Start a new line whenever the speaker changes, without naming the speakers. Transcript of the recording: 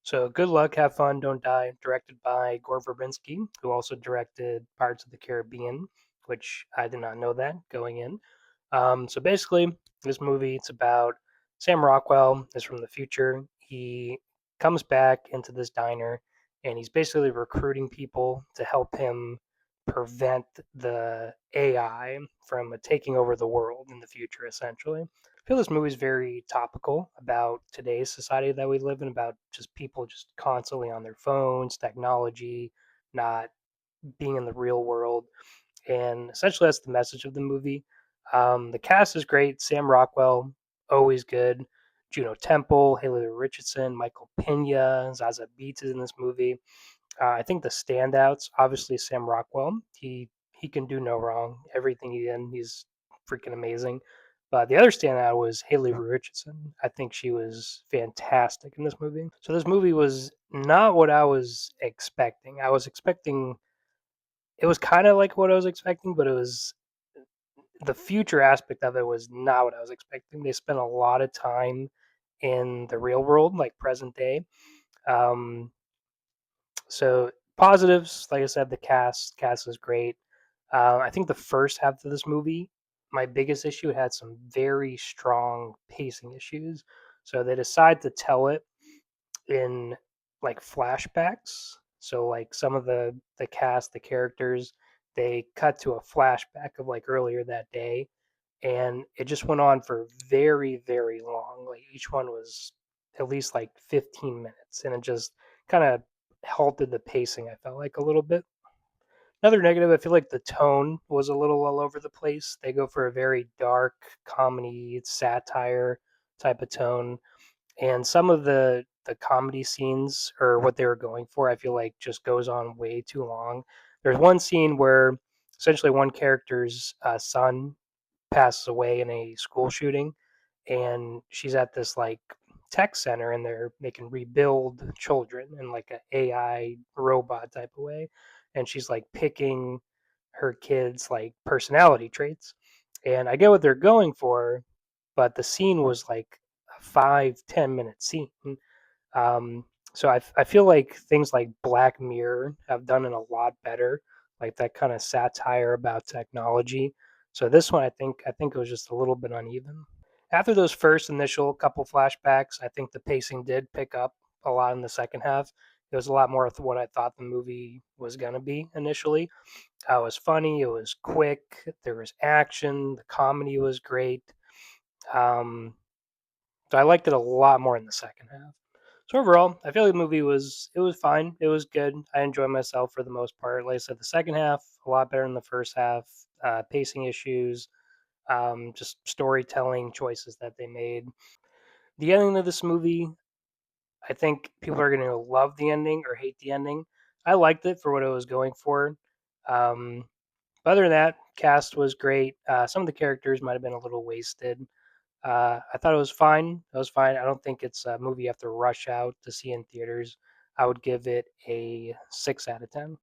So Good Luck, Have Fun, Don't Die, directed by Gore Verbinski, who also directed Pirates of the Caribbean, which I did not know that going in. So basically, this movie it's about Sam Rockwell is from the future. He comes back into this diner and he's basically recruiting people to help him prevent the AI from taking over the world in the future, essentially. I feel this movie is very topical about today's society that we live in, about just people just constantly on their phones, technology, not being in the real world. And essentially, that's the message of the movie. The cast is great. Sam Rockwell, always good. Juno Temple, Haley Richardson, Michael Pena, Zaza Beetz is in this movie. I think the standouts, obviously Sam Rockwell. He can do no wrong. Everything he did, he's freaking amazing. But the other standout was Haley Richardson. I think she was fantastic in this movie. So this movie was not what I was expecting. I was expecting it was kind of like what I was expecting, but it was the future aspect of it was not what I was expecting. They spent a lot of time in the real world, like present day. Um, so positives, like I said, the cast is great. I think the first half of this movie, my biggest issue had some very strong pacing issues. So they decide to tell it in like flashbacks. So like some of the cast, the characters, they cut to a flashback of like earlier that day, and it just went on for very long. Like each one was at least like 15 minutes, and it just kind of halted the pacing. I felt like a little bit. Another negative, I feel like the tone was a little all over the place. They go for a very dark comedy, satire type of tone, and some of the comedy scenes or what they were going for, I feel like just goes on way too long. There's one scene where essentially one character's son passes away in a school shooting, and she's at this like tech center, and they can rebuild children in like a AI robot type of way, and she's like picking her kids like personality traits, and I get what they're going for, but the scene was like a 5-10 minute scene. um, so I feel like things like Black Mirror have done it a lot better, like that kind of satire about technology. So this one, I think it was just a little bit uneven. After those first initial couple flashbacks, I think the pacing did pick up a lot in the second half. It was a lot more of what I thought the movie was gonna be initially. It was funny, it was quick, there was action, the comedy was great. Um, so I liked it a lot more in the second half. So overall, I feel like the movie was fine. It was good. I enjoyed myself for the most part. Like I said, the second half a lot better than the first half. Pacing issues, just storytelling choices that they made. The ending of this movie, I think people are going to love the ending or hate the ending. I liked it for what it was going for. Um, but other than that, cast was great. Some of the characters might have been a little wasted. I thought it was fine. It was fine. I don't think it's a movie you have to rush out to see in theaters. I would give it a 6 out of 10.